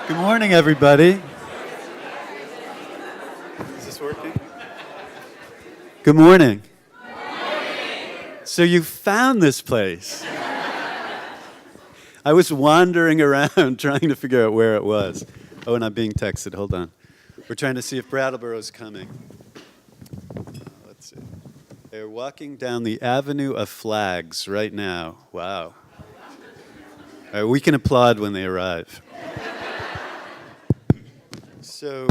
Good morning, everybody. Is this working? Good morning. So you found this place. I was wandering around trying to figure out where it was. Oh, and I'm being texted. Hold on. We're trying to see if Brattleboro's coming. Let's see. They're walking down the Avenue of Flags right now. Wow. All right, we can applaud when they arrive. So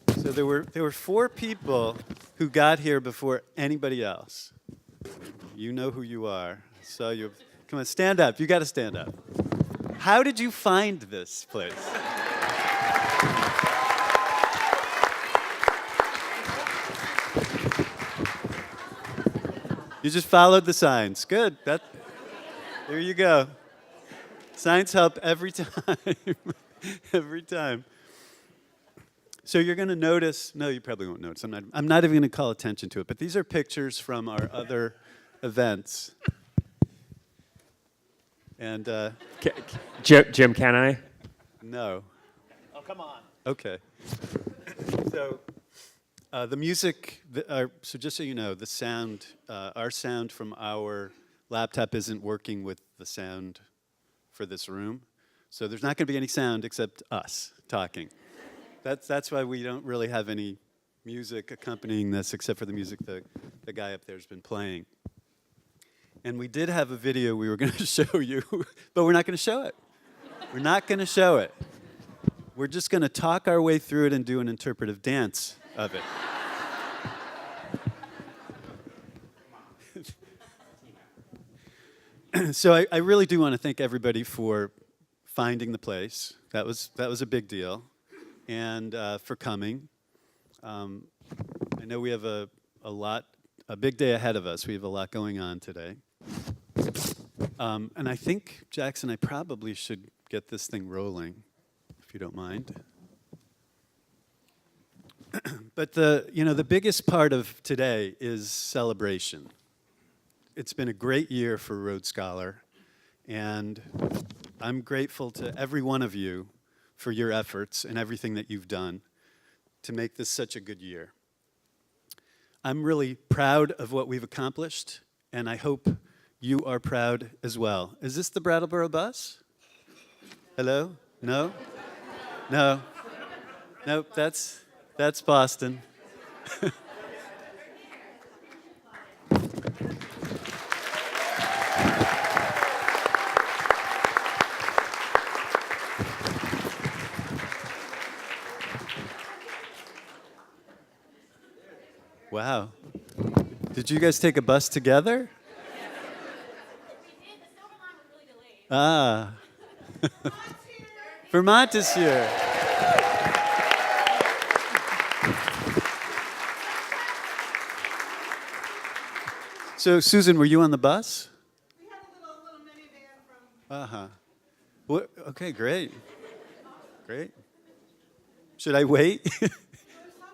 there were 4 people who got here before anybody else. You know who you are. So you come on, stand up. You got to stand up. How did you find this place? You just followed the signs. Good. There you go. Signs help every time. Every time. So you're going to notice, no, you probably won't notice. I'm not even going to call attention to it, but these are pictures from our other events. And Jim, can I? No. Oh, come on. Okay. So the music, so just so you know, the sound, our sound from our laptop isn't working with the sound for this room. So there's not going to be any sound except us talking. That's why we don't really have any music accompanying this except for the music the guy up there has been playing. And we did have a video we were going to show you, but we're not going to show it. We're not going to show it. We're just going to talk our way through it and do an interpretive dance of it. So I really do want to thank everybody for finding the place. That was a big deal. And for coming. I know we have a big day ahead of us. We have a lot going on today. And I think, Jackson, I probably should get this thing rolling, if you don't mind. But the biggest part of today is celebration. It's been a great year for RoadScholar, and I'm grateful to every one of you for your efforts and everything that you've done to make this such a good year. I'm really proud of what we've accomplished, and I hope you are proud as well. Is this the Brattleboro bus? Hello? No? No. Nope, that's Boston. Wow. Did you guys take a bus together? We did. The silver line was really delayed. Ah. Vermont's Vermont here. is here. So, Susan, were you on the bus? We had a little minivan from. Uh-huh. What? Okay, great. Great. Should I wait?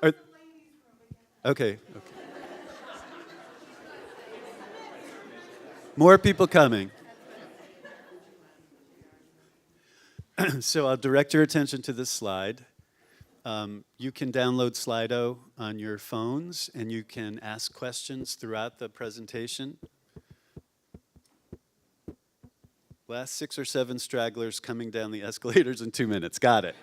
Or- Okay. More people coming. So I'll direct your attention to this slide. You can download Slido on your phones, and you can ask questions throughout the presentation. Last 6 or 7 stragglers coming down the escalators in 2 minutes. Got it.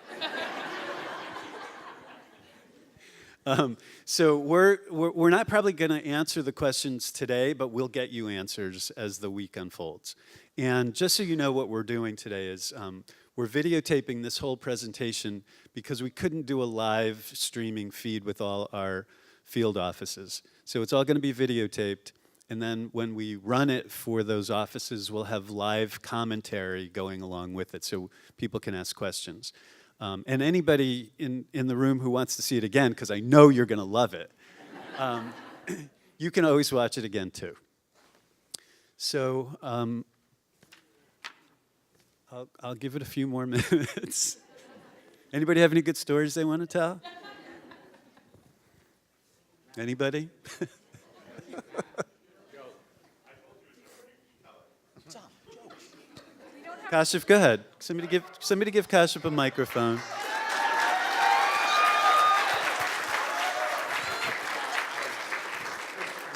So we're not probably going to answer the questions today, but we'll get you answers as the week unfolds. And just so you know what we're doing today is we're videotaping this whole presentation because we couldn't do a live streaming feed with all our field offices. So it's all going to be videotaped, and then when we run it for those offices, we'll have live commentary going along with it so people can ask questions. And anybody in the room who wants to see it again, because I know you're going to love it, you can always watch it again too. So I'll give it a few more minutes. Anybody have any good stories they want to tell? Anybody? We don't Kashif, go ahead. Somebody give Kashif a microphone.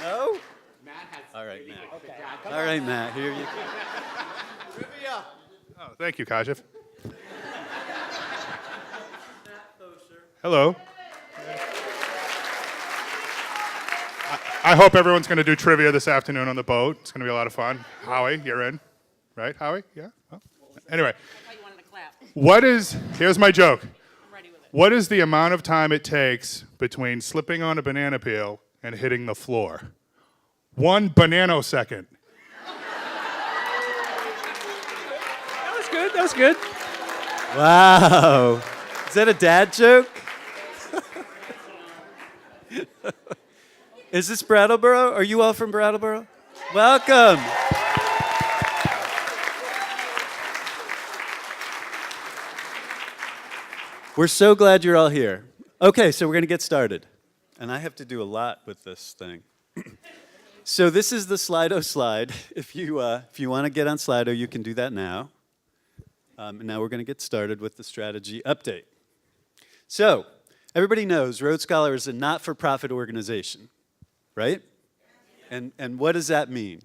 No? All right, Matt. All right, Matt, here you go. Oh, thank you, Kashif. Hello. I hope everyone's going to do trivia this afternoon on the boat. It's going to be a lot of fun. Howie, you're in. Right, Howie? Yeah? Oh. Anyway, I thought you wanted to clap. here's my joke. I'm ready with it. What is the amount of time it takes between slipping on a banana peel and hitting the floor? 1 banana-second. That was good. That was good. Wow. Is that a dad joke? Is this Brattleboro? Are you all from Brattleboro? Welcome. We're so glad you're all here. Okay, so we're going to get started. And I have to do a lot with this thing. So this is the Slido slide. If you want to get on Slido, you can do that now. And now we're going to get started with the strategy update. So everybody knows RoadScholar is a not-for-profit organization, right? And what does that mean?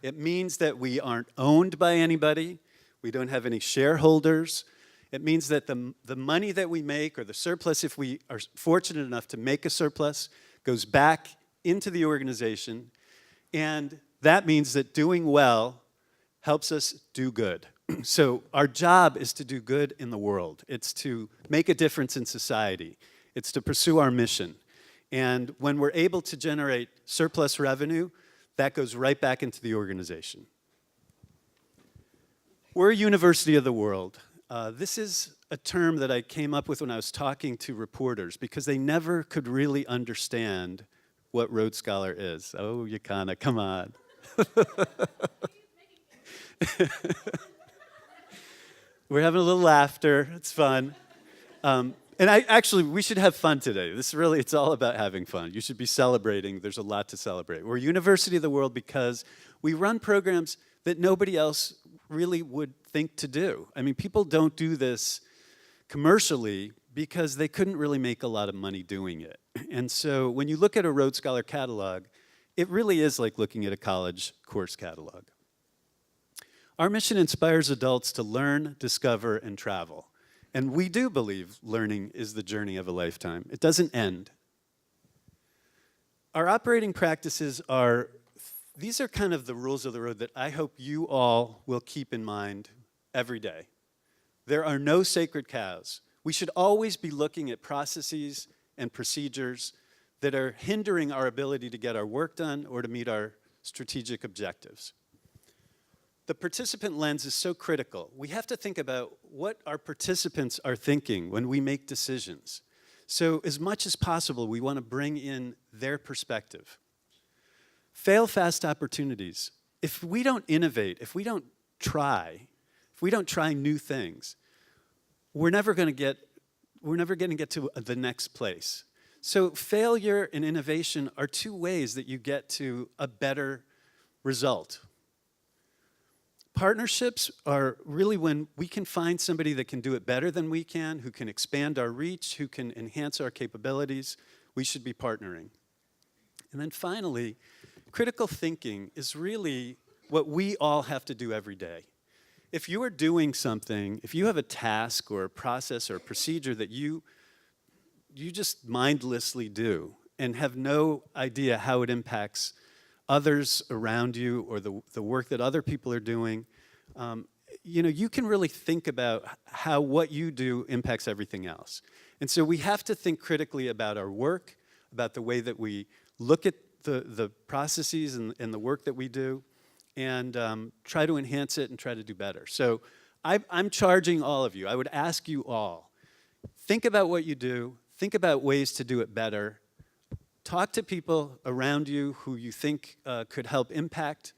It means that we aren't owned by anybody. We don't have any shareholders. It means that the money that we make, or the surplus, if we are fortunate enough to make a surplus, goes back into the organization. And that means that doing well helps us do good. So our job is to do good in the world. It's to make a difference in society. It's to pursue our mission. And when we're able to generate surplus revenue, that goes right back into the organization. We're a university of the world. This is a term that I came up with when I was talking to reporters because they never could really understand what RoadScholar is. Oh, Yakana, come on. We're having a little laughter. It's fun. We should have fun today. It's all about having fun. You should be celebrating. There's a lot to celebrate. We're a university of the world because we run programs that nobody else really would think to do. I mean, people don't do this commercially because they couldn't really make a lot of money doing it. And so when you look at a RoadScholar catalog, it really is like looking at a college course catalog. Our mission inspires adults to learn, discover, and travel. And we do believe learning is the journey of a lifetime. It doesn't end. Our operating practices these are kind of the rules of the road that I hope you all will keep in mind every day. There are no sacred cows. We should always be looking at processes and procedures that are hindering our ability to get our work done or to meet our strategic objectives. The participant lens is so critical. We have to think about what our participants are thinking when we make decisions. So as much as possible, we want to bring in their perspective. Fail fast opportunities. If we don't innovate, if we don't try new things, we're never going to get to the next place. So failure and innovation are two ways that you get to a better result. Partnerships are really when we can find somebody that can do it better than we can, who can expand our reach, who can enhance our capabilities. We should be partnering. And then finally, critical thinking is really what we all have to do every day. If you are doing something, if you have a task or a process or a procedure that you just mindlessly do and have no idea how it impacts others around you or the work that other people are doing, you can really think about how what you do impacts everything else. And so we have to think critically about our work, about the way that we look at the processes and the work that we do, and try to enhance it and try to do better. So I'm charging all of you. I would ask you all, think about what you do, think about ways to do it better, talk to people around you who you think could help impact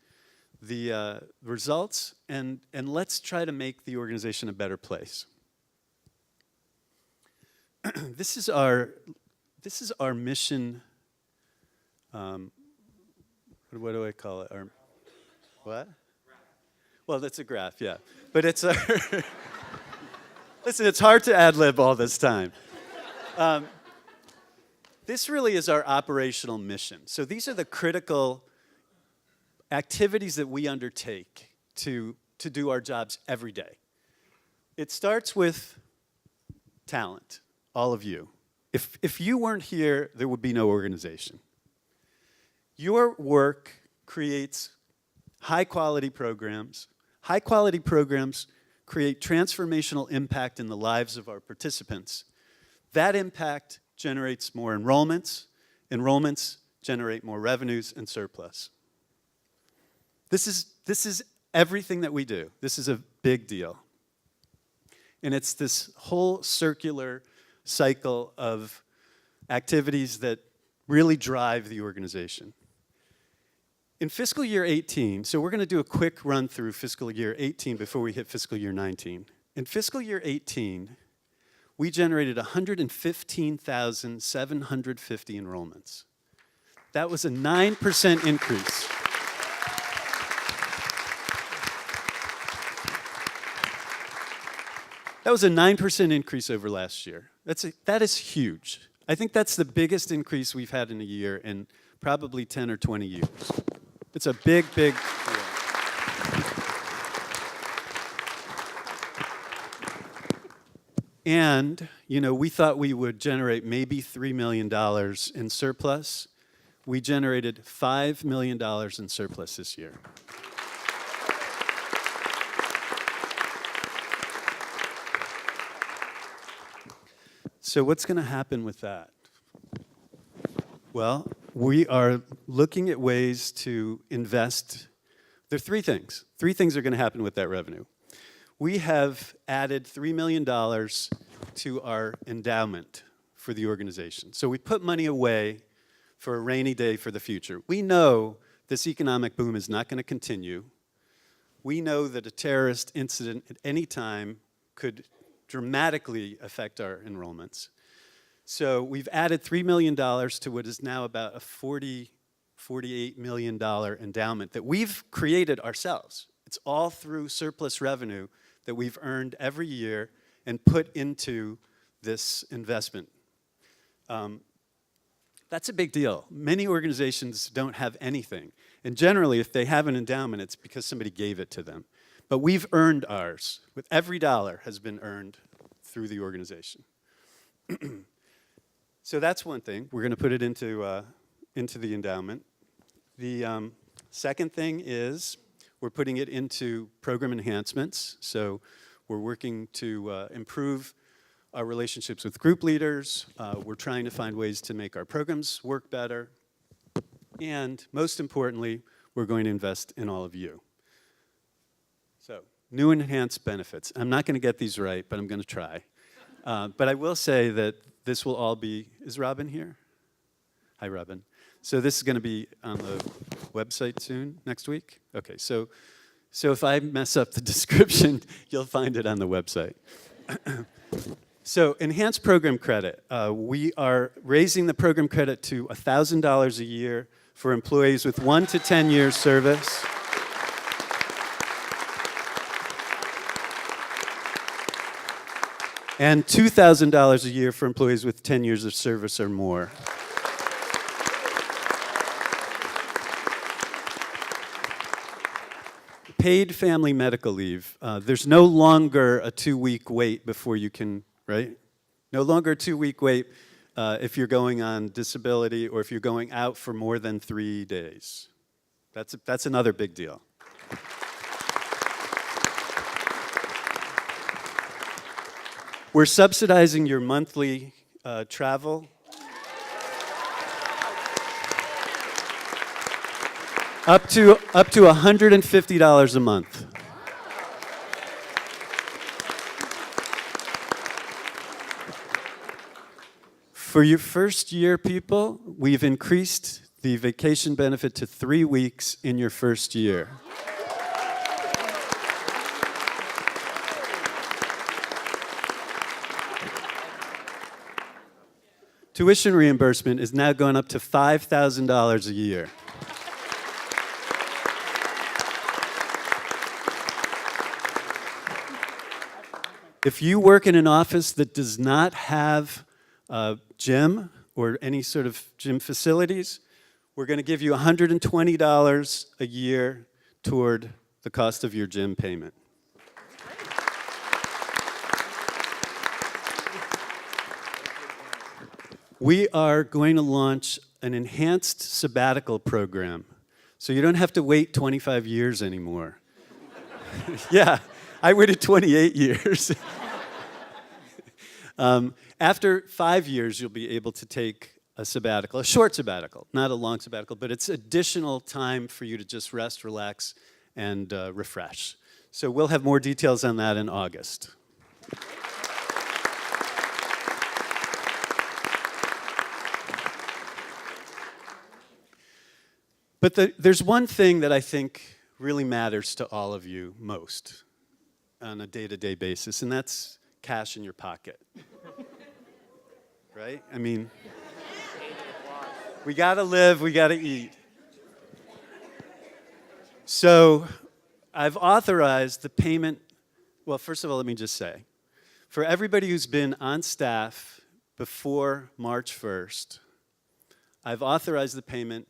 the results, and let's try to make the organization a better place. This is our mission. What do I call it? What? Well, that's a graph, yeah. But it's a listen, it's hard to ad-lib all this time. This really is our operational mission. So these are the critical activities that we undertake to do our jobs every day. It starts with talent, all of you. If you weren't here, there would be no organization. Your work creates high-quality programs. High-quality programs create transformational impact in the lives of our participants. That impact generates more enrollments. Enrollments generate more revenues and surplus. This is everything that we do. This is a big deal. And it's this whole circular cycle of activities that really drive the organization. In fiscal year 18, so we're going to do a quick run through fiscal year 18 before we hit fiscal year 19. In fiscal year 18, we generated 115,750 enrollments. That was a 9% increase. That was a 9% increase over last year. That is huge. I think that's the biggest increase we've had in a year in probably 10 or 20 years. It's a big, big deal. And, we thought we would generate maybe $3 million in surplus. We generated $5 million in surplus this year. So what's going to happen with that? Well, we are looking at ways to invest. There are three things. Three things are going to happen with that revenue. We have added $3 million to our endowment for the organization. So we put money away for a rainy day for the future. We know this economic boom is not going to continue. We know that a terrorist incident at any time could dramatically affect our enrollments. So we've added $3 million to what is now about a $48 million endowment that we've created ourselves. It's all through surplus revenue that we've earned every year and put into this investment. That's a big deal. Many organizations don't have anything. And generally, if they have an endowment, it's because somebody gave it to them. But we've earned ours. With every dollar has been earned through the organization. So that's one thing. We're going to put it into the endowment. The second thing is we're putting it into program enhancements. So we're working to improve our relationships with group leaders. We're trying to find ways to make our programs work better. And most importantly, we're going to invest in all of you. So, new and enhanced benefits. I'm not going to get these right, but I'm going to try. But I will say that this will all be, is Robin here? Hi, Robin. So this is going to be on the website soon, next week? Okay, so if I mess up the description, you'll find it on the website. So enhanced program credit. We are raising the program credit to $1,000 a year for employees with 1 to 10 years service. And $2,000 a year for employees with 10 years of service or more. Paid family medical leave. There's no longer a 2-week wait before you can, right? No longer a 2-week wait if you're going on disability or if you're going out for more than 3 days. That's another big deal. We're subsidizing your monthly travel. Up to $150 a month. For your first year, people, we've increased the vacation benefit to 3 weeks in your first year. Tuition reimbursement is now going up to $5,000 a year. If you work in an office that does not have a gym or any sort of gym facilities, we're going to give you $120 a year toward the cost of your gym payment. We are going to launch an enhanced sabbatical program, so you don't have to wait 25 years anymore. Yeah, I waited 28 years. After 5 years, you'll be able to take a sabbatical, a short sabbatical, not a long sabbatical, but it's additional time for you to just rest, relax, and refresh. So we'll have more details on that in August. But there's one thing that I think really matters to all of you most on a day-to-day basis, and that's cash in your pocket. Right? I mean, we gotta live, we gotta eat. So I've authorized the payment, well, first of all, let me just say, for everybody who's been on staff before March 1st, I've authorized the payment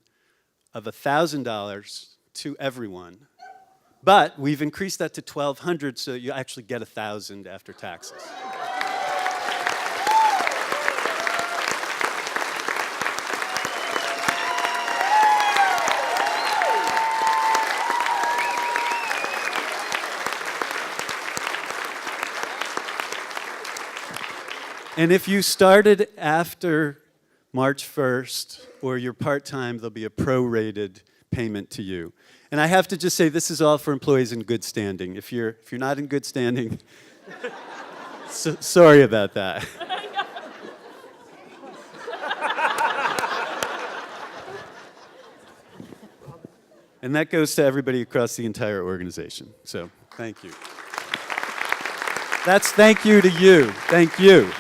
of $1,000 to everyone. But we've increased that to $1,200, so you actually get $1,000 after taxes. And if you started after March 1st or you're part-time, there'll be a prorated payment to you. And I have to just say, this is all for employees in good standing. If you're not in good standing, sorry about that. And that goes to everybody across the entire organization. So thank you. That's thank you to you. Thank you.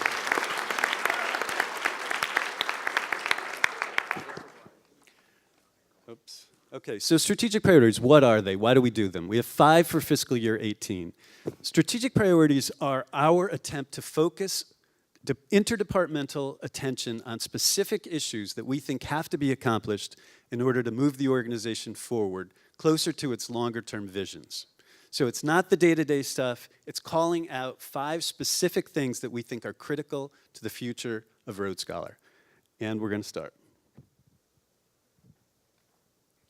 Oops. Okay, so strategic priorities, what are they? Why do we do them? We have 5 for fiscal year 18. Strategic priorities are our attempt to focus interdepartmental attention on specific issues that we think have to be accomplished in order to move the organization forward closer to its longer-term visions. So it's not the day-to-day stuff, it's calling out 5 specific things that we think are critical to the future of RoadScholar. And we're going to start.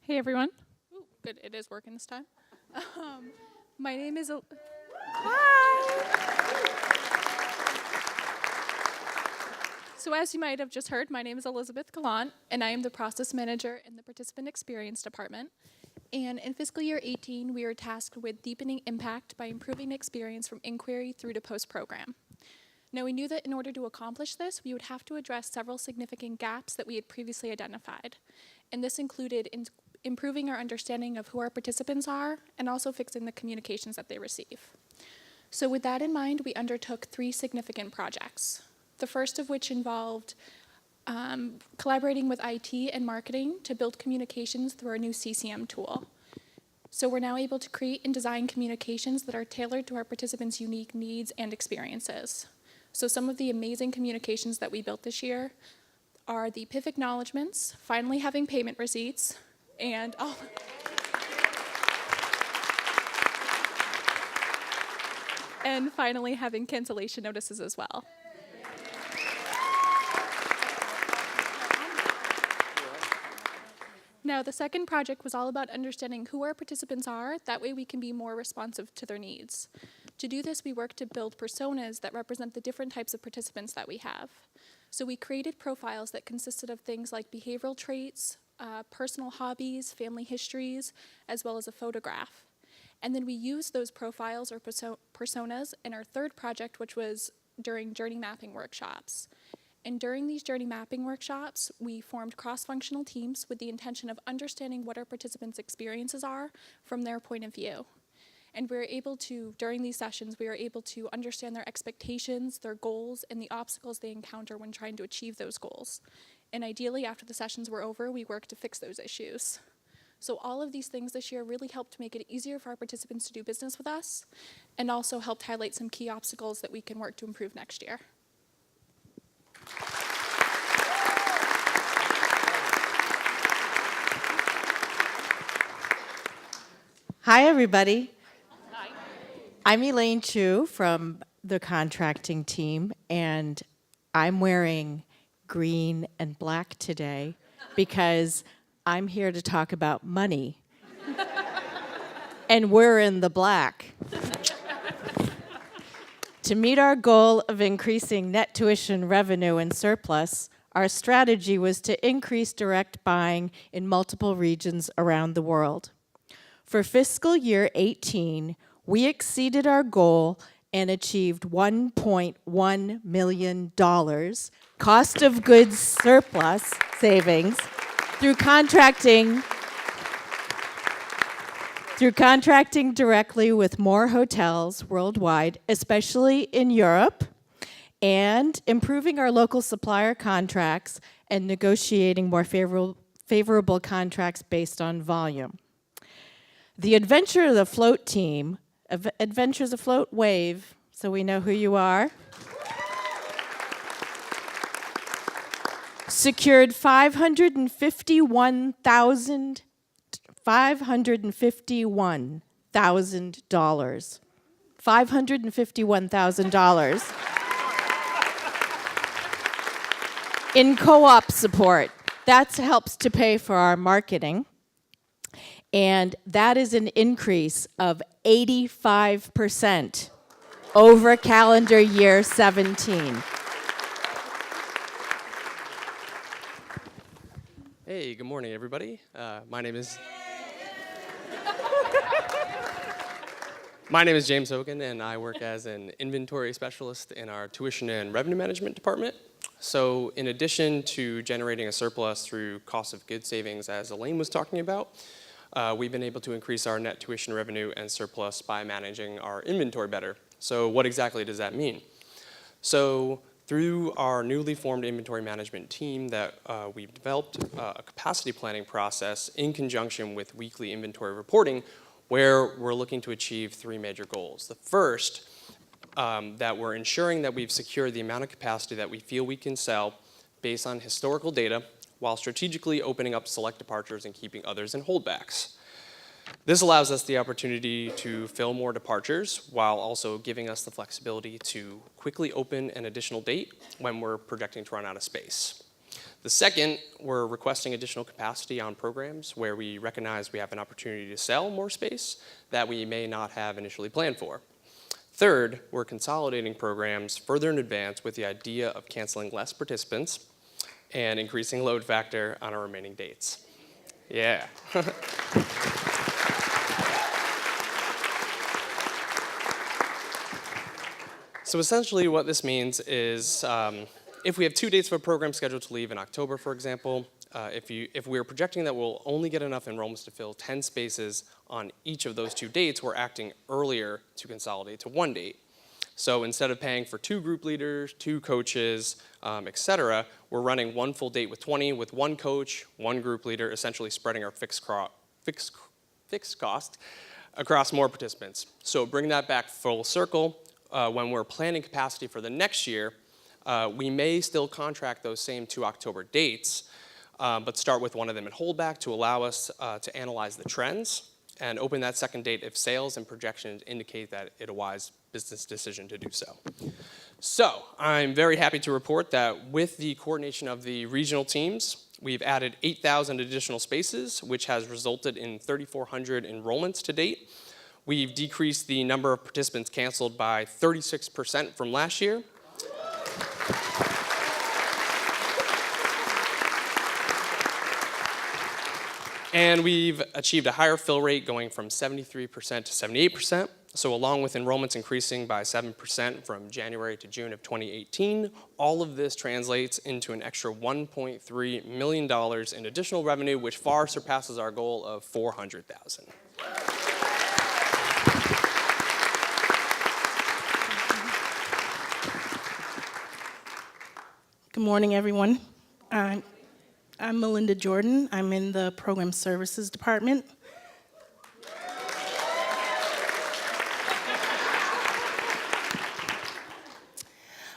Hey everyone. Ooh, good, it is working this time. My name is So as you might have just heard, my name is Elizabeth Gallant, and I am the process manager in the Participant Experience Department. And in fiscal year 18, we are tasked with deepening impact by improving the experience from inquiry through to post-program. Now, we knew that in order to accomplish this, we would have to address several significant gaps that we had previously identified. And this included improving our understanding of who our participants are and also fixing the communications that they receive. So with that in mind, we undertook 3 significant projects. The first of which involved collaborating with IT and marketing to build communications through our new CCM tool. So we're now able to create and design communications that are tailored to our participants' unique needs and experiences. So some of the amazing communications that we built this year are the PIF acknowledgements, finally having payment receipts, and and finally having cancellation notices as well. Now, the second project was all about understanding who our participants are, that way we can be more responsive to their needs. To do this, we worked to build personas that represent the different types of participants that we have. So we created profiles that consisted of things like behavioral traits, personal hobbies, family histories, as well as a photograph. And then we used those profiles or personas in our third project, which was during journey mapping workshops. And during these journey mapping workshops, we formed cross-functional teams with the intention of understanding what our participants' experiences are from their point of view. And we were able to, during these sessions, we were able to understand their expectations, their goals, and the obstacles they encounter when trying to achieve those goals. And ideally, after the sessions were over, we worked to fix those issues. So all of these things this year really helped make it easier for our participants to do business with us, and also helped highlight some key obstacles that we can work to improve next year. Hi, everybody. I'm Elaine Chu from the contracting team, and I'm wearing green and black today because I'm here to talk about money. And we're in the black. To meet our goal of increasing net tuition revenue and surplus, our strategy was to increase direct buying in multiple regions around the world. For fiscal year 18, we exceeded our goal and achieved $1.1 million cost of goods surplus savings through contracting directly with more hotels worldwide, especially in Europe, and improving our local supplier contracts and negotiating more favorable contracts based on volume. The Adventures Afloat team, Adventures Afloat wave, so we know who you are, secured $551,000 in co-op support. That helps to pay for our marketing. And that is an increase of 85% over calendar year 17. Hey, good morning, everybody. My name is James Hogan, and I work as an inventory specialist in our tuition and revenue management department. So in addition to generating a surplus through cost of goods savings, as Elaine was talking about, we've been able to increase our net tuition revenue and surplus by managing our inventory better. So what exactly does that mean? So through our newly formed inventory management team that we've developed a capacity planning process in conjunction with weekly inventory reporting, where we're looking to achieve three major goals. The first, that we're ensuring that we've secured the amount of capacity that we feel we can sell based on historical data, while strategically opening up select departures and keeping others in holdbacks. This allows us the opportunity to fill more departures while also giving us the flexibility to quickly open an additional date when we're projecting to run out of space. The second, we're requesting additional capacity on programs where we recognize we have an opportunity to sell more space that we may not have initially planned for. Third, we're consolidating programs further in advance with the idea of canceling less participants and increasing load factor on our remaining dates. Yeah. So essentially what this means is if we have 2 dates for a program scheduled to leave in October, for example, if we're projecting that we'll only get enough enrollments to fill 10 spaces on each of those 2 dates, we're acting earlier to consolidate to 1 date. So instead of paying for 2 group leaders, 2 coaches, et cetera, we're running 1 full date with 20 with 1 coach, 1 group leader, essentially spreading our fixed cost across more participants. So bring that back full circle. When we're planning capacity for the next year, we may still contract those same 2 October dates, but start with one of them in holdback to allow us to analyze the trends and open that second date if sales and projections indicate that it's a wise business decision to do so. So I'm very happy to report that with the coordination of the regional teams, we've added 8,000 additional spaces, which has resulted in 3,400 enrollments to date. We've decreased the number of participants canceled by 36% from last year. And we've achieved a higher fill rate going from 73% to 78%. So along with enrollments increasing by 7% from January to June of 2018, all of this translates into an extra $1.3 million in additional revenue, which far surpasses our goal of $400,000. Good morning, everyone. I'm I'm Melinda Jordan. I'm in the Program Services Department.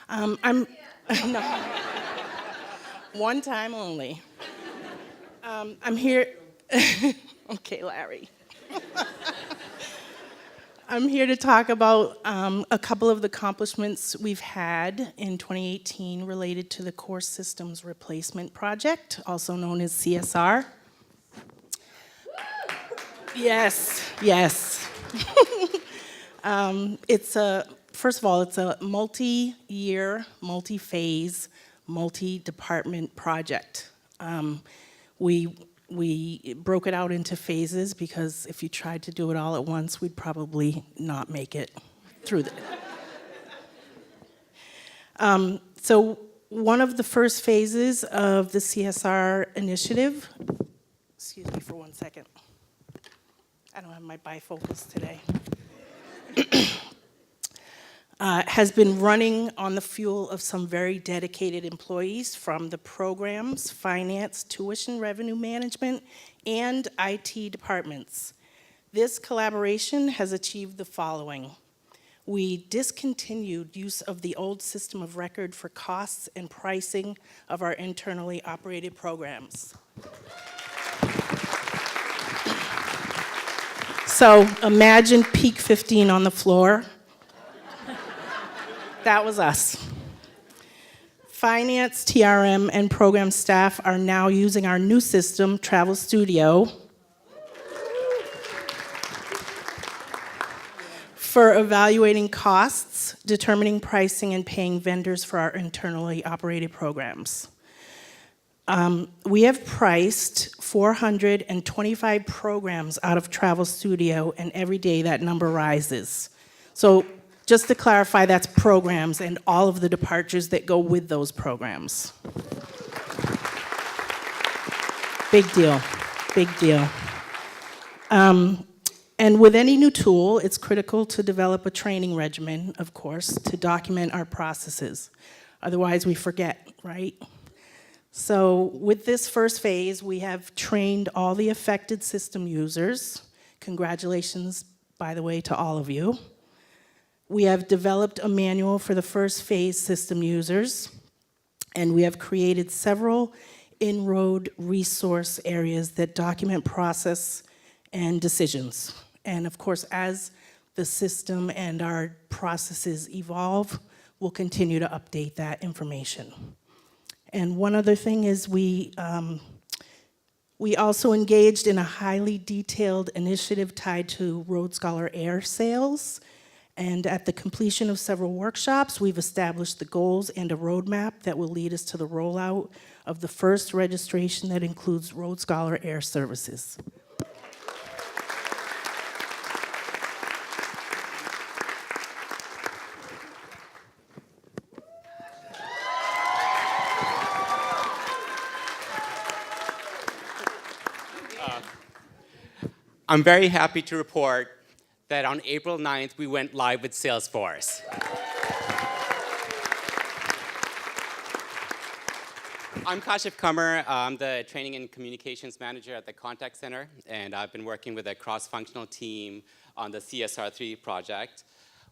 I'm no, one time only. I'm here. Okay, Larry. I'm here to talk about a couple of the accomplishments we've had in 2018 related to the Core Systems Replacement Project, also known as CSR. Yes, yes. First of all, it's a multi-year, multi-phase, multi-department project. We broke it out into phases because if you tried to do it all at once, we'd probably not make it through so one of the first phases of the CSR initiative, excuse me for 1 second. I don't have my bifocals today. Has been running on the fuel of some very dedicated employees from the programs, finance, tuition revenue management, and IT departments. This collaboration has achieved the following. We discontinued use of the old system of record for costs and pricing of our internally operated programs. So imagine peak 15 on the floor. That was us. Finance, TRM, and program staff are now using our new system, Travel Studio, for evaluating costs, determining pricing, and paying vendors for our internally operated programs. We have priced 425 programs out of Travel Studio, and every day that number rises. So just to clarify, that's programs and all of the departures that go with those programs. Big deal, big deal. And with any new tool, it's critical to develop a training regimen, of course, to document our processes. Otherwise, we forget, right? So with this first phase, we have trained all the affected system users. Congratulations, by the way, to all of you. We have developed a manual for the first phase system users, and we have created several in-road resource areas that document process and decisions. And of course, as the system and our processes evolve, we'll continue to update that information. And one other thing is we also engaged in a highly detailed initiative tied to RoadScholar Air sales. And at the completion of several workshops, we've established the goals and a roadmap that will lead us to the rollout of the first registration that includes RoadScholar Air services. I'm very happy to report that on April 9th, we went live with Salesforce. I'm Kashif Kamar. I'm the Training and Communications Manager at the Contact Center, and I've been working with a cross-functional team on the CSR3 project.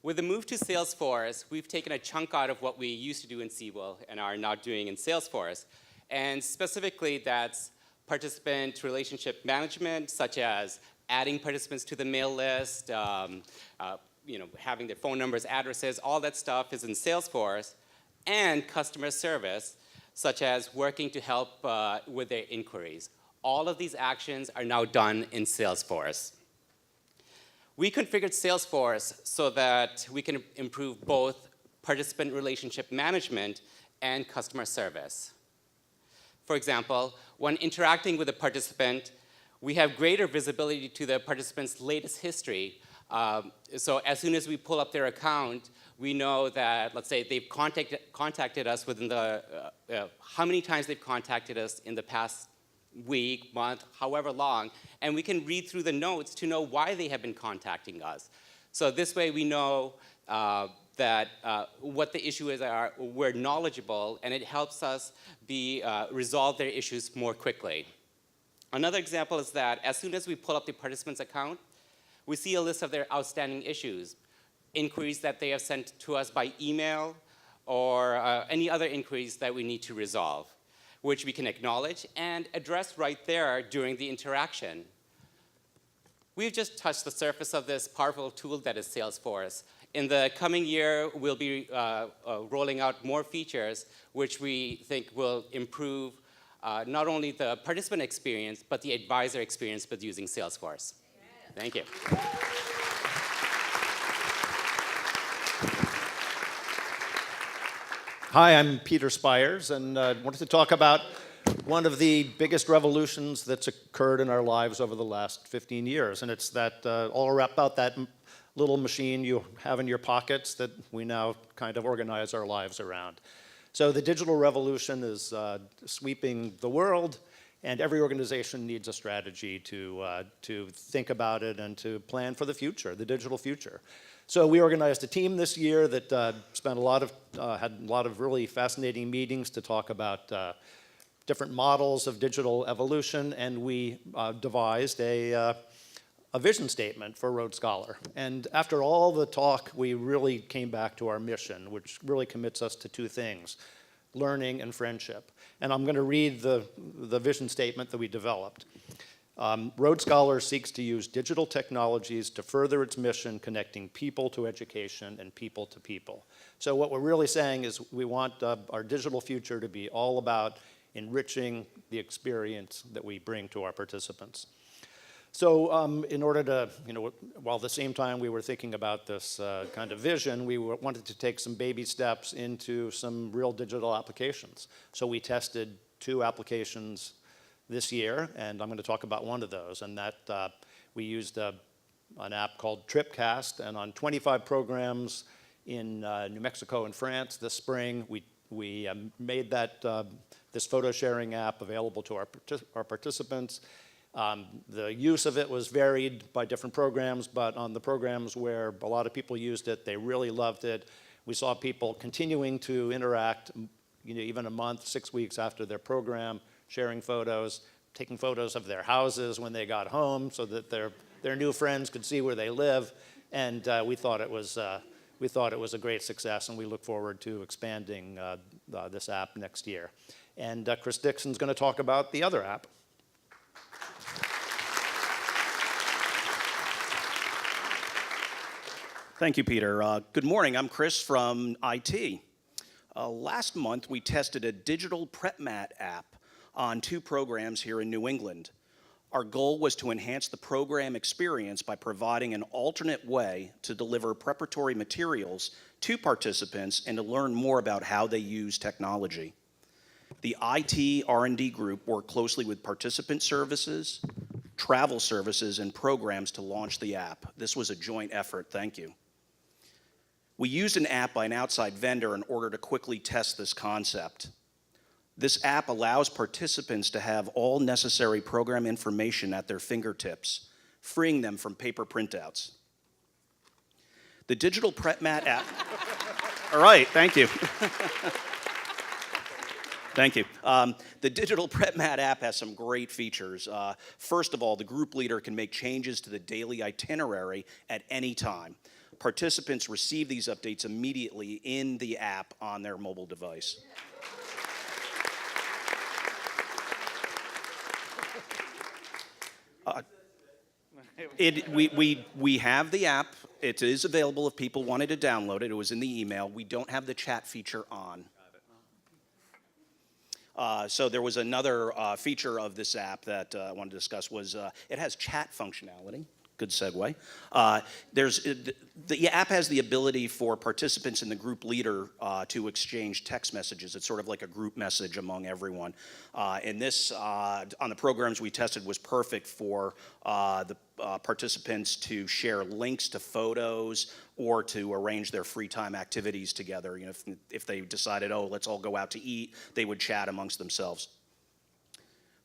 With the move to Salesforce, we've taken a chunk out of what we used to do in Siebel and are now doing in Salesforce. And specifically, that's participant relationship management, such as adding participants to the mail list, having their phone numbers, addresses, all that stuff is in Salesforce, and customer service, such as working to help with their inquiries. All of these actions are now done in Salesforce. We configured Salesforce so that we can improve both participant relationship management and customer service. For example, when interacting with a participant, we have greater visibility to the participant's latest history. So as soon as we pull up their account, we know that, let's say, they've contacted us within how many times they've contacted us in the past week, month, however long, and we can read through the notes to know why they have been contacting us. So this way we know that what the issue is are, we're knowledgeable, and it helps us resolve their issues more quickly. Another example is that as soon as we pull up the participant's account, we see a list of their outstanding issues, inquiries that they have sent to us by email, or any other inquiries that we need to resolve, which we can acknowledge and address right there during the interaction. We've just touched the surface of this powerful tool that is Salesforce. In the coming year, we'll be rolling out more features which we think will improve not only the participant experience, but the advisor experience with using Salesforce. Thank you. Hi, I'm Peter Spires, and I wanted to talk about one of the biggest revolutions that's occurred in our lives over the last 15 years, and it's that all about that little machine you have in your pockets that we now kind of organize our lives around. So the digital revolution is sweeping the world, and every organization needs a strategy to think about it and to plan for the future, the digital future. So we organized a team this year that had a lot of really fascinating meetings to talk about different models of digital evolution, and we devised a vision statement for RoadScholar. And after all the talk, we really came back to our mission, which really commits us to two things: learning and friendship. And I'm going to read the vision statement that we developed. RoadScholar seeks to use digital technologies to further its mission, connecting people to education and people to people. So what we're really saying is we want our digital future to be all about enriching the experience that we bring to our participants. So in order to, while at the same time we were thinking about this kind of vision, we wanted to take some baby steps into some real digital applications. So we tested 2 applications this year, and I'm going to talk about one of those, and that we used an app called TripCast, and on 25 programs in New Mexico and France this spring, we made this photo sharing app available to our participants. The use of it was varied by different programs, but on the programs where a lot of people used it, they really loved it. We saw people continuing to interact, even a month, 6 weeks after their program, sharing photos, taking photos of their houses when they got home so that their new friends could see where they live. And we thought it was a great success, and we look forward to expanding this app next year. And Chris Dixon's going to talk about the other app. Thank you, Peter. Good morning. I'm Chris from IT. Last month, we tested a digital prep mat app on 2 programs here in New England. Our goal was to enhance the program experience by providing an alternate way to deliver preparatory materials to participants and to learn more about how they use technology. The IT R&D group worked closely with participant services, travel services, and programs to launch the app. This was a joint effort. Thank you. We used an app by an outside vendor in order to quickly test this concept. This app allows participants to have all necessary program information at their fingertips, freeing them from paper printouts. The digital prep mat app. All right, thank you. Thank you. The digital prep mat app has some great features. First of all, the group leader can make changes to the daily itinerary at any time. Participants receive these updates immediately in the app on their mobile device. We have the app. It is available if people wanted to download it. It was in the email. We don't have the chat feature on. So there was another feature of this app that I wanted to discuss was it has chat functionality. Good segue. The app has the ability for participants and the group leader to exchange text messages. It's sort of like a group message among everyone. And this, on the programs we tested, was perfect for the participants to share links to photos or to arrange their free time activities together. If they decided, oh, let's all go out to eat, they would chat amongst themselves.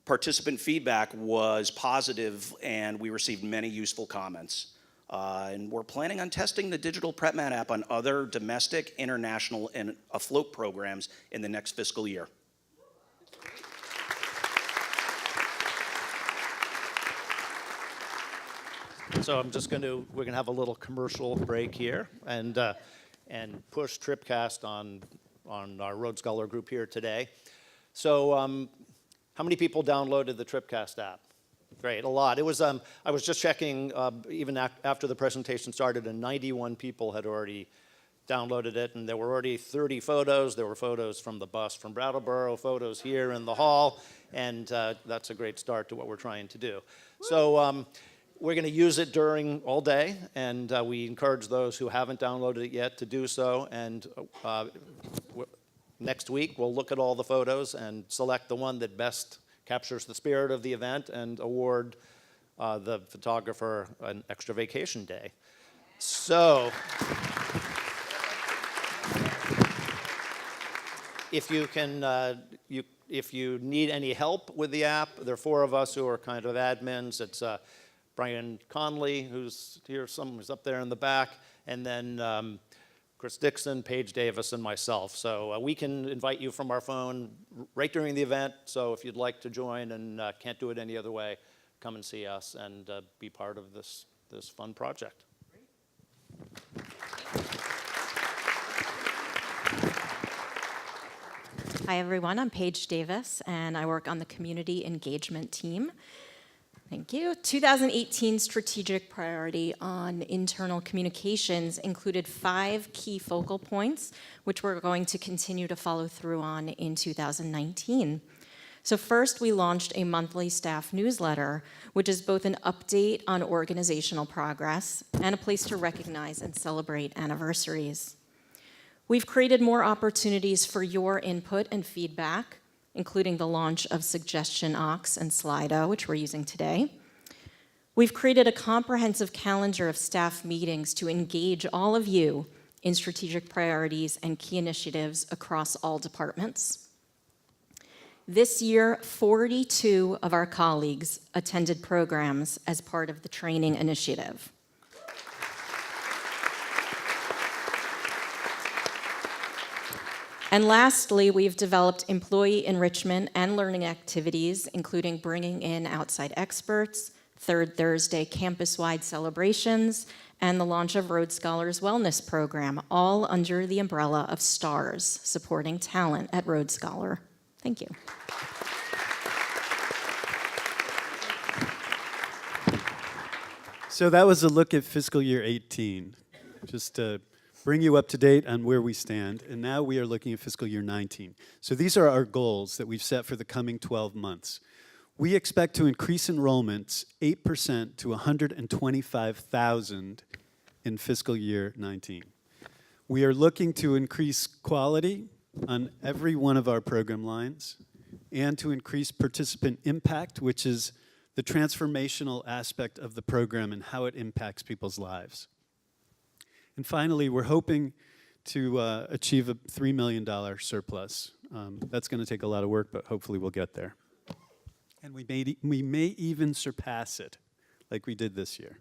Participant feedback was positive, and we received many useful comments. And we're planning on testing the digital PrepMat app on other domestic, international, and afloat programs in the next fiscal year. So we're gonna have a little commercial break here and push Tripcast on our RoadScholar group here today. So how many people downloaded the Tripcast app? Great, a lot. It was, I was just checking even after the presentation started, and 91 people had already downloaded it, and there were already 30 photos. There were photos from the bus from Brattleboro, photos here in the hall, and that's a great start to what we're trying to do. So we're going to use it during all day, and we encourage those who haven't downloaded it yet to do so. And next week, we'll look at all the photos and select the one that best captures the spirit of the event and award the photographer an extra vacation day. So if you can, if you need any help with the app, there are 4 of us who are kind of admins. It's Brian Conley, who's here, who's up there in the back, and then Chris Dixon, Paige Davis, and myself. So we can invite you from our phone right during the event. So if you'd like to join and can't do it any other way, come and see us and be part of this fun project. Hi, everyone. I'm Paige Davis, and I work on the community engagement team. Thank you. 2018 strategic priority on internal communications included 5 key focal points, which we're going to continue to follow through on in 2019. So first, we launched a monthly staff newsletter, which is both an update on organizational progress and a place to recognize and celebrate anniversaries. We've created more opportunities for your input and feedback, including the launch of Suggestion Ox and Slido, which we're using today. We've created a comprehensive calendar of staff meetings to engage all of you in strategic priorities and key initiatives across all departments. This year, 42 of our colleagues attended programs as part of the training initiative. And lastly, we've developed employee enrichment and learning activities, including bringing in outside experts, Third Thursday campus-wide celebrations, and the launch of RoadScholar's wellness program, all under the umbrella of STARS, supporting talent at RoadScholar. Thank you. So that was a look at fiscal year 18, just to bring you up to date on where we stand. And now we are looking at fiscal year 19. So these are our goals that we've set for the coming 12 months. We expect to increase enrollments 8% to 125,000 in fiscal year 19. We are looking to increase quality on every one of our program lines and to increase participant impact, which is the transformational aspect of the program and how it impacts people's lives. And finally, we're hoping to achieve a $3 million surplus. That's going to take a lot of work, but hopefully we'll get there. And we may even surpass it, like we did this year.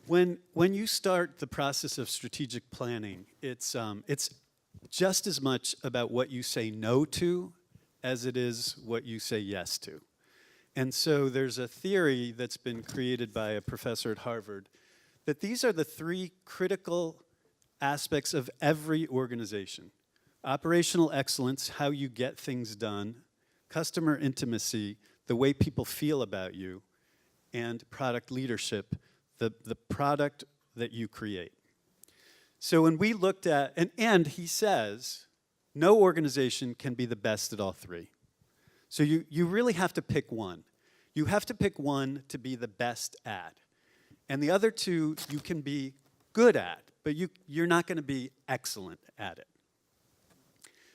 When you start the process of strategic planning, it's just as much about what you say no to as it is what you say yes to. And so there's a theory that's been created by a professor at Harvard that these are the 3 critical aspects of every organization. Operational excellence, how you get things done, customer intimacy, the way people feel about you, and product leadership, the product that you create. So when we looked at, and he says, no organization can be the best at all 3. So you really have to pick one. You have to pick one to be the best at. And the other 2 you can be good at, but you're not going to be excellent at it.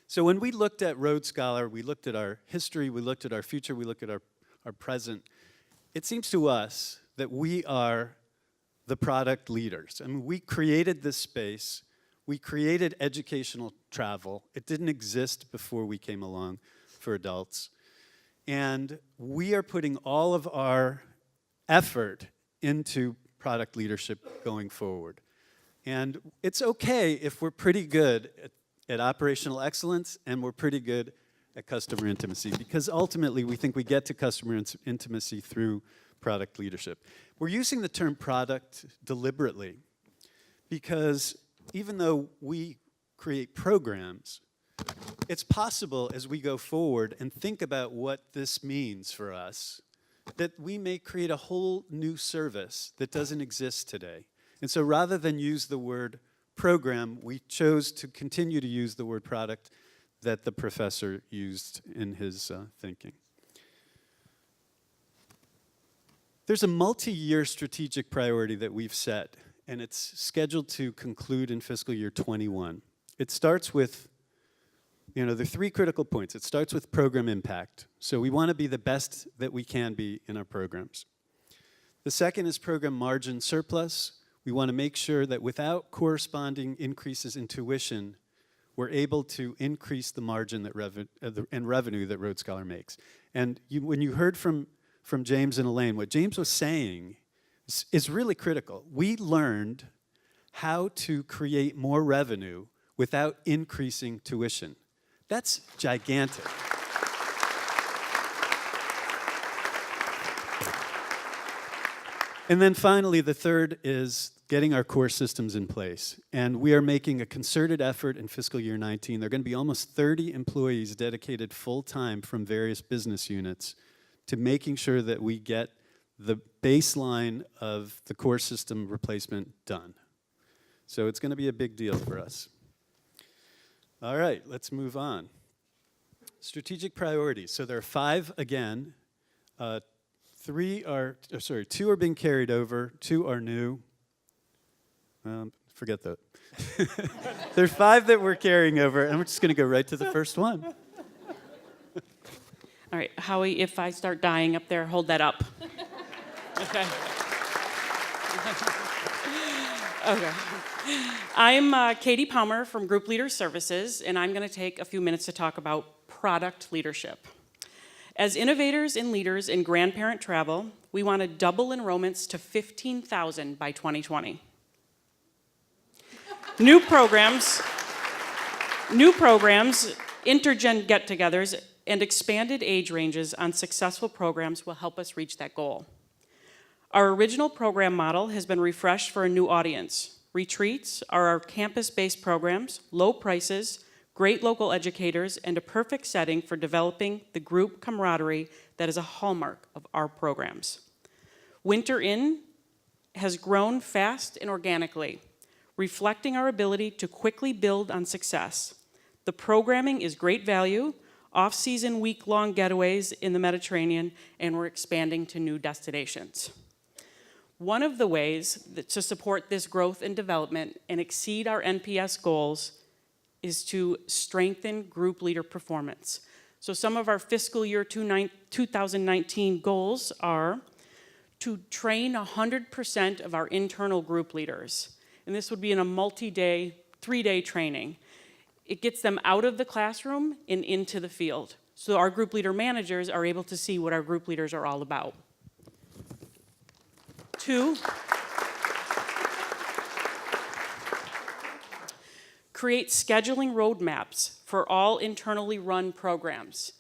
So when we looked at RoadScholar, we looked at our history, we looked at our future, we looked at our present, it seems to us that we are the product leaders. I mean, we created this space. We created educational travel. It didn't exist before we came along for adults. And we are putting all of our effort into product leadership going forward. And it's okay if we're pretty good at operational excellence and we're pretty good at customer intimacy, because ultimately we think we get to customer intimacy through product leadership. We're using the term product deliberately because even though we create programs, it's possible as we go forward and think about what this means for us that we may create a whole new service that doesn't exist today. And so rather than use the word program, we chose to continue to use the word product that the professor used in his thinking. There's a multi-year strategic priority that we've set, and it's scheduled to conclude in fiscal year 21. It starts with, there are 3 critical points. It starts with program impact. So we want to be the best that we can be in our programs. The second is program margin surplus. We want to make sure that without corresponding increases in tuition, we're able to increase the margin and revenue that RoadScholar makes. And when you heard from James and Elaine, what James was saying is really critical. We learned how to create more revenue without increasing tuition. That's gigantic. And then finally, the third is getting our core systems in place. And we are making a concerted effort in fiscal year 19. There are going to be almost 30 employees dedicated full-time from various business units to making sure that we get the baseline of the core system replacement done. So it's going to be a big deal for us. All right, let's move on. Strategic priorities. So there are 5 again. 2 are being carried over, 2 are new. Forget that. There are 5 that we're carrying over, and we're just going to go right to the first one. All right, Howie, if I start dying up there, hold that up. Okay. Okay. I'm Katie Palmer from Group Leader Services, and I'm going to take a few minutes to talk about product leadership. As innovators and leaders in grandparent travel, we want to double enrollments to 15,000 by 2020. New programs, intergen get-togethers, and expanded age ranges on successful programs will help us reach that goal. Our original program model has been refreshed for a new audience. Retreats are our campus-based programs, low prices, great local educators, and a perfect setting for developing the group camaraderie that is a hallmark of our programs. Winter Inn has grown fast and organically, reflecting our ability to quickly build on success. The programming is great value, off-season week-long getaways in the Mediterranean, and we're expanding to new destinations. One of the ways to support this growth and development and exceed our NPS goals is to strengthen group leader performance. So some of our fiscal year 2019 goals are to train 100% of our internal group leaders. And this would be in a multi-day, 3-day training. It gets them out of the classroom and into the field. So our group leader managers are able to see what our group leaders are all about. 2, create scheduling roadmaps for all internally run programs.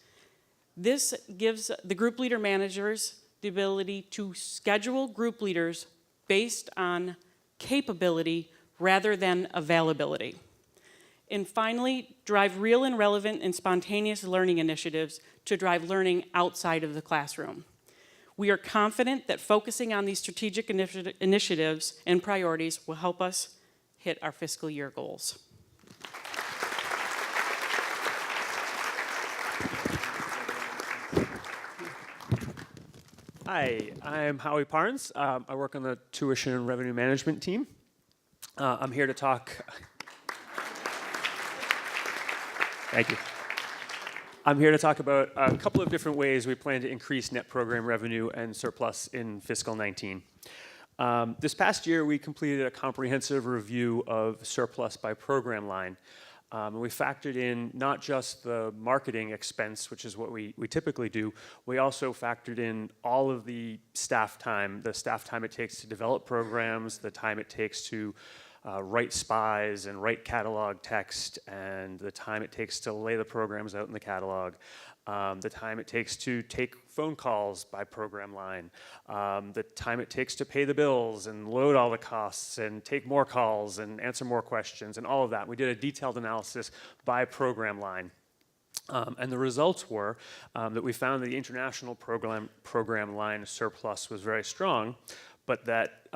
This gives the group leader managers the ability to schedule group leaders based on capability rather than availability. And finally, drive real and relevant and spontaneous learning initiatives to drive learning outside of the classroom. We are confident that focusing on these strategic initiatives and priorities will help us hit our fiscal year goals. Hi, I'm Howie Parnes. I work on the tuition and revenue management team. I'm here to talk. Thank you. I'm here to talk about a couple of different ways we plan to increase net program revenue and surplus in fiscal 19. This past year, we completed a comprehensive review of surplus by program line. And we factored in not just the marketing expense, which is what we typically do, we also factored in all of the staff time it takes to develop programs, the time it takes to write spies and write catalog text, and the time it takes to lay the programs out in the catalog, the time it takes to take phone calls by program line, the time it takes to pay the bills and load all the costs and take more calls and answer more questions and all of that. We did a detailed analysis by program line. And the results were that we found that the international program line surplus was very strong, but that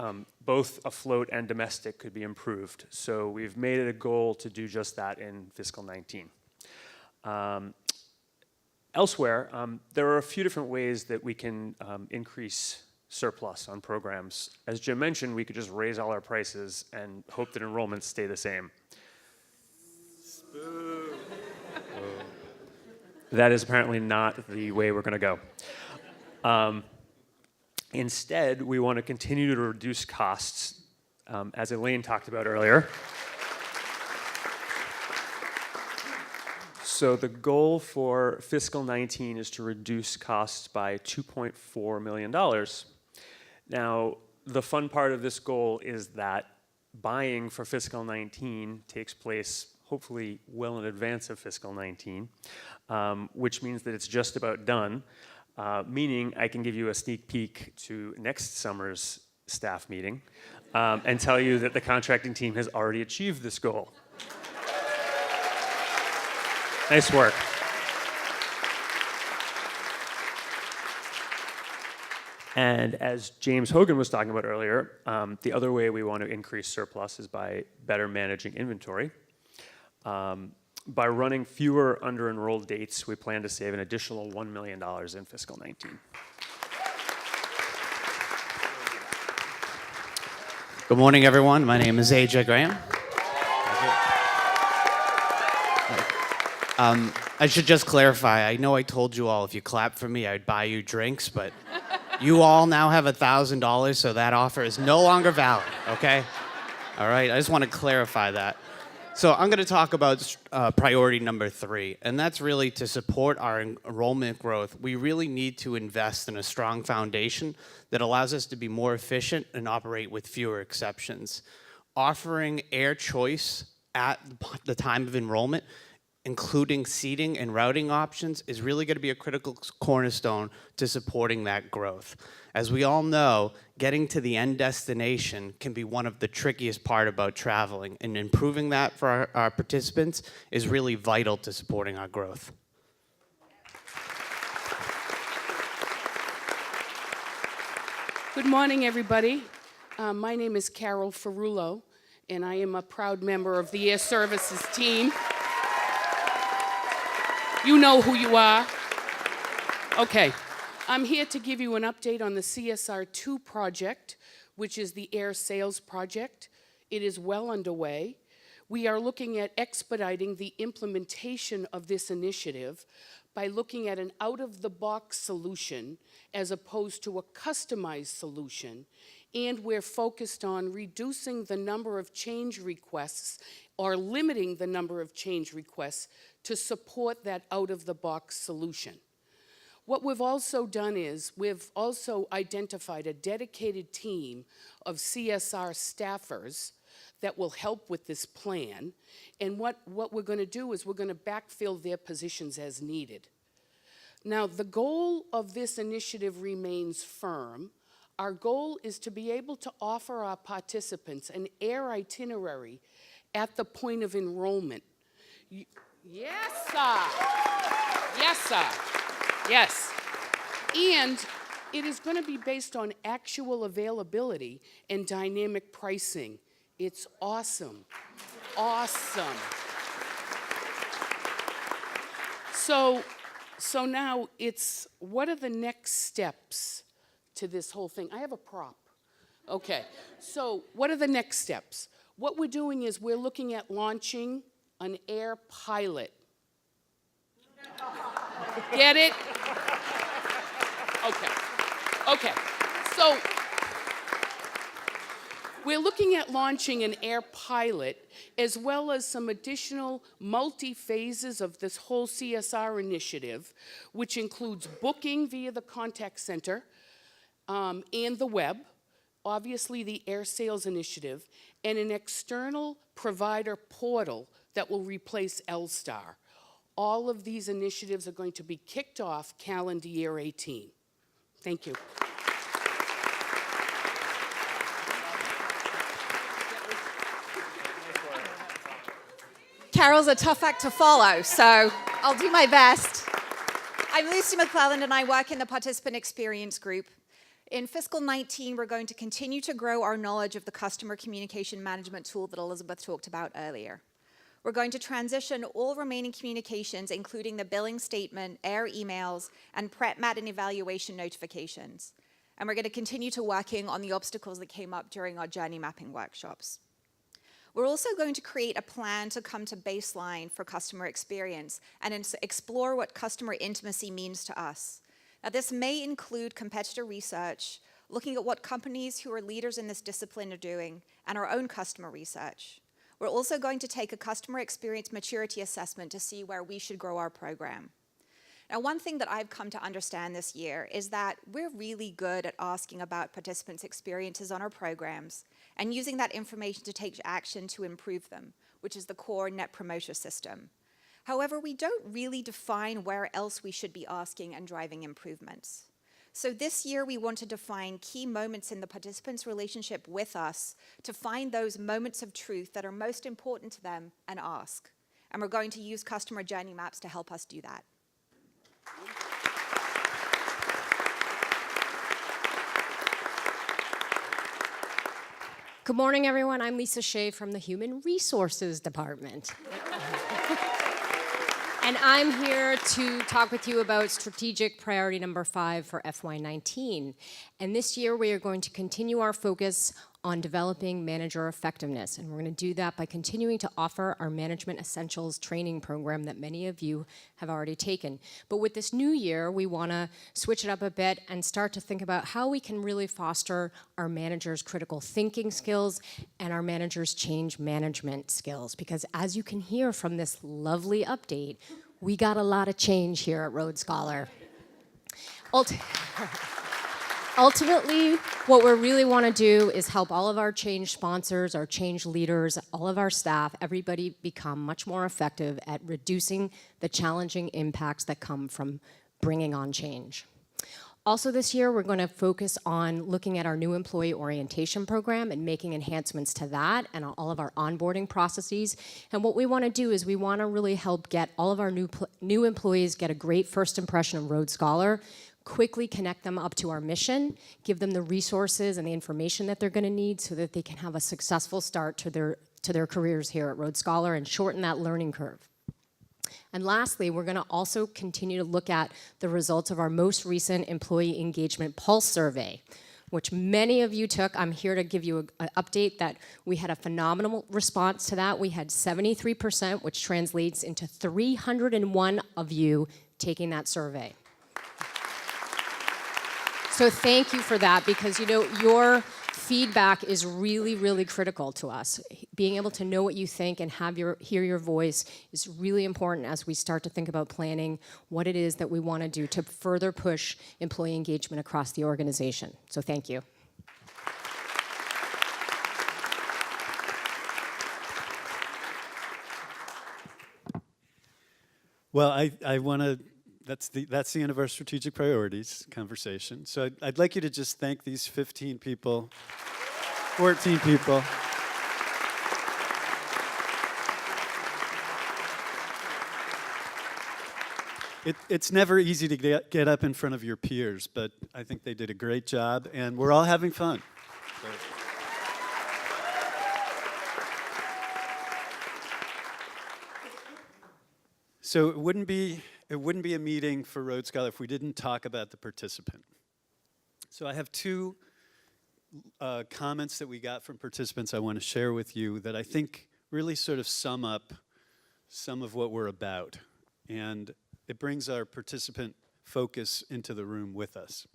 both afloat and domestic could be improved. So we've made it a goal to do just that in fiscal 19. Elsewhere, there are a few different ways that we can increase surplus on programs. As Jim mentioned, we could just raise all our prices and hope that enrollments stay the same. That is apparently not the way we're going to go. Instead, we want to continue to reduce costs, as Elaine talked about earlier. So the goal for fiscal 19 is to reduce costs by $2.4 million. Now, the fun part of this goal is that buying for fiscal 19 takes place hopefully well in advance of fiscal 19, which means that it's just about done, meaning I can give you a sneak peek to next summer's staff meeting and tell you that the contracting team has already achieved this goal. Nice work. And as James Hogan was talking about earlier, the other way we want to increase surplus is by better managing inventory. By running fewer under-enrolled dates, we plan to save an additional $1 million in fiscal 19. Good morning, everyone. My name is AJ Graham. I should just clarify, I know I told you all if you clap for me, I'd buy you drinks, but you all now have $1,000, so that offer is no longer valid, okay? All right, I just want to clarify that. So I'm going to talk about priority number 3, and that's really to support our enrollment growth. We really need to invest in a strong foundation that allows us to be more efficient and operate with fewer exceptions. Offering air choice at the time of enrollment, including seating and routing options, is really going to be a critical cornerstone to supporting that growth. As we all know, getting to the end destination can be one of the trickiest part about traveling, and improving that for our participants is really vital to supporting our growth. Good morning, everybody. My name is Carol Ferrulo, and I am a proud member of the Air Services team. You know who you are. Okay, I'm here to give you an update on the CSR2 project, which is the air sales project. It is well underway. We are looking at expediting the implementation of this initiative by looking at an out-of-the-box solution as opposed to a customized solution, and we're focused on reducing the number of change requests or limiting the number of change requests to support that out-of-the-box solution. What we've also done is we've also identified a dedicated team of CSR staffers that will help with this plan, and what we're going to do is we're going to backfill their positions as needed. Now, the goal of this initiative remains firm. Our goal is to be able to offer our participants an air itinerary at the point of enrollment. Yes, sir. Yes, sir. Yes. And it is going to be based on actual availability and dynamic pricing. It's awesome. Awesome. So now it's, what are the next steps to this whole thing? I have a prop. Okay. So what are the next steps? What we're doing is we're looking at launching an air pilot. Get it? Okay. Okay. So We're looking at launching an air pilot as well as some additional multi-phases of this whole CSR initiative, which includes booking via the contact center and the web, obviously the air sales initiative, and an external provider portal that will replace L-Star. All of these initiatives are going to be kicked off calendar year 18. Thank you. Carol's a tough act to follow, so I'll do my best. I'm Lucy McClelland, and I work in the Participant Experience Group. In fiscal 19, we're going to continue to grow our knowledge of the customer communication management tool that Elizabeth talked about earlier. We're going to transition all remaining communications, including the billing statement, air emails, and prep mat and evaluation notifications. And we're going to continue to working on the obstacles that came up during our journey mapping workshops. We're also going to create a plan to come to baseline for customer experience and explore what customer intimacy means to us. Now, this may include competitor research, looking at what companies who are leaders in this discipline are doing, and our own customer research. We're also going to take a customer experience maturity assessment to see where we should grow our program. Now, one thing that I've come to understand this year is that we're really good at asking about participants' experiences on our programs and using that information to take action to improve them, which is the core Net Promoter System. However, we don't really define where else we should be asking and driving improvements. So this year, we want to define key moments in the participants' relationship with us to find those moments of truth that are most important to them and ask. And we're going to use customer journey maps to help us do that. Good morning, everyone. I'm Lisa Shea from the Human Resources Department. And I'm here to talk with you about strategic priority number 5 for FY19. And this year, we are going to continue our focus on developing manager effectiveness. And we're going to do that by continuing to offer our Management Essentials training program that many of you have already taken. But with this new year, we want to switch it up a bit and start to think about how we can really foster our managers' critical thinking skills and our managers' change management skills. Because as you can hear from this lovely update, we got a lot of change here at RoadScholar. Ultimately, what we really want to do is help all of our change sponsors, our change leaders, all of our staff, everybody become much more effective at reducing the challenging impacts that come from bringing on change. Also this year, we're going to focus on looking at our new employee orientation program and making enhancements to that and all of our onboarding processes. And what we want to do is we want to really help get all of our new employees get a great first impression of RoadScholar, quickly connect them up to our mission, give them the resources and the information that they're going to need so that they can have a successful start to their careers here at RoadScholar and shorten that learning curve. And lastly, we're going to also continue to look at the results of our most recent Employee Engagement Pulse Survey, which many of you took. I'm here to give you an update that we had a phenomenal response to that. We had 73%, which translates into 301 of you taking that survey. So thank you for that, because your feedback is really, really critical to us. Being able to know what you think and hear your voice is really important as we start to think about planning what it is that we want to do to further push employee engagement across the organization. So thank you. Well, I want to. That's the end of our strategic priorities conversation. So I'd like you to just thank these 15 people, 14 people. It's never easy to get up in front of your peers, but I think they did a great job, and we're all having fun. So it wouldn't be a meeting for RoadScholar if we didn't talk about the participant. So I have two comments that we got from participants I want to share with you that I think really sort of sum up some of what we're about. And it brings our participant focus into the room with us.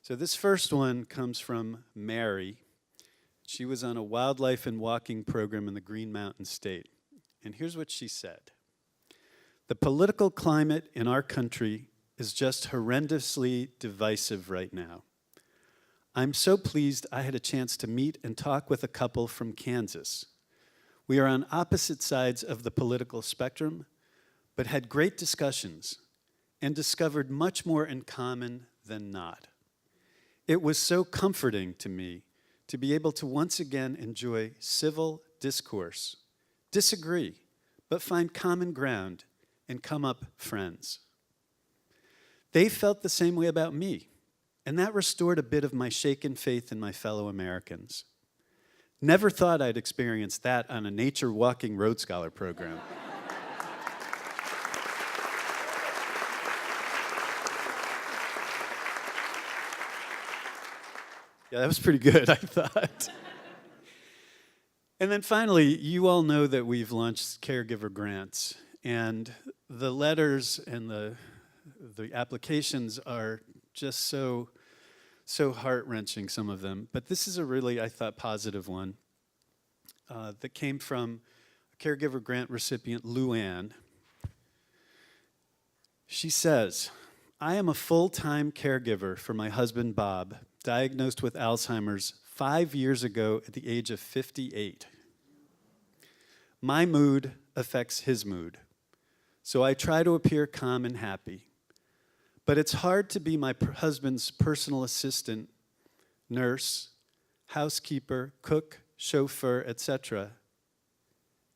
So this first one comes from Mary. She was on a wildlife and walking program in the Green Mountain State. And here's what she said. The political climate in our country is just horrendously divisive right now. I'm so pleased I had a chance to meet and talk with a couple from Kansas. We are on opposite sides of the political spectrum, but had great discussions and discovered much more in common than not. It was so comforting to me to be able to once again enjoy civil discourse, disagree, but find common ground and come up friends. They felt the same way about me, and that restored a bit of my shaken faith in my fellow Americans. Never thought I'd experience that on a nature walking RoadScholar program. Yeah, that was pretty good, I thought. And then finally, you all know that we've launched caregiver grants, and the letters and the applications are just so heart-wrenching, some of them. But this is a really, I thought, positive one that came from a caregiver grant recipient, Luann. She says, I am a full-time caregiver for my husband, Bob, diagnosed with Alzheimer's 5 years ago at the age of 58. My mood affects his mood, so I try to appear calm and happy. But it's hard to be my husband's personal assistant, nurse, housekeeper, cook, chauffeur, etc.,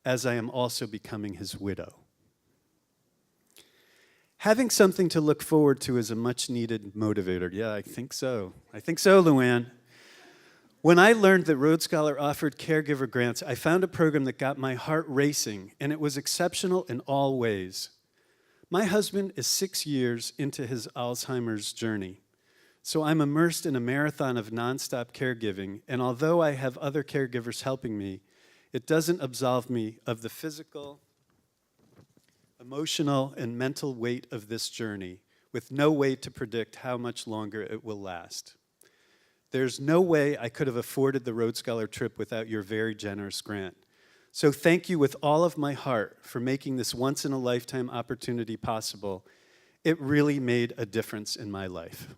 as I am also becoming his widow. Having something to look forward to is a much-needed motivator. Yeah, I think so. I think so, Luann. When I learned that RoadScholar offered caregiver grants, I found a program that got my heart racing, and it was exceptional in all ways. My husband is 6 years into his Alzheimer's journey, so I'm immersed in a marathon of nonstop caregiving, and although I have other caregivers helping me, it doesn't absolve me of the physical, emotional, and mental weight of this journey, with no way to predict how much longer it will last. There's no way I could have afforded the RoadScholar trip without your very generous grant. So thank you with all of my heart for making this once-in-a-lifetime opportunity possible. It really made a difference in my life.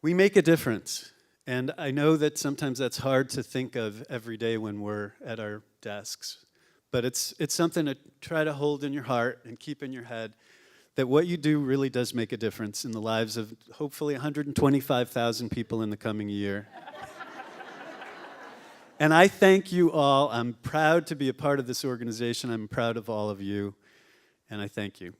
We make a difference, and I know that sometimes that's hard to think of every day when we're at our desks, but it's something to try to hold in your heart and keep in your head, that what you do really does make a difference in the lives of hopefully 125,000 people in the coming year. And I thank you all. I'm proud to be a part of this organization. I'm proud of all of you, and I thank you.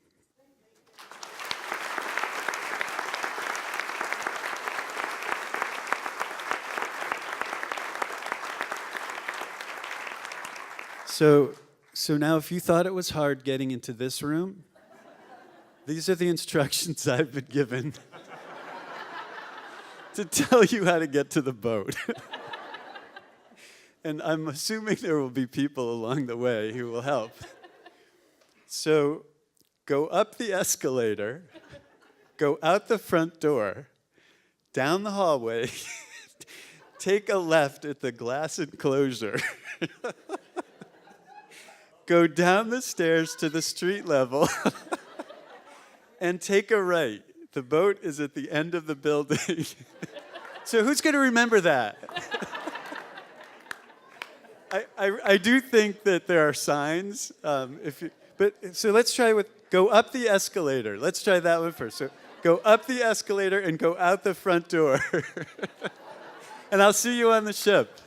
So now if you thought it was hard getting into this room, these are the instructions I've been given to tell you how to get to the boat. And I'm assuming there will be people along the way who will help. So go up the escalator, go out the front door, down the hallway, take a left at the glass enclosure, go down the stairs to the street level, and take a right. The boat is at the end of the building. So who's going to remember that? I do think that there are signs. So let's try with go up the escalator. Let's try that one first. So go up the escalator and go out the front door. And I'll see you on the ship.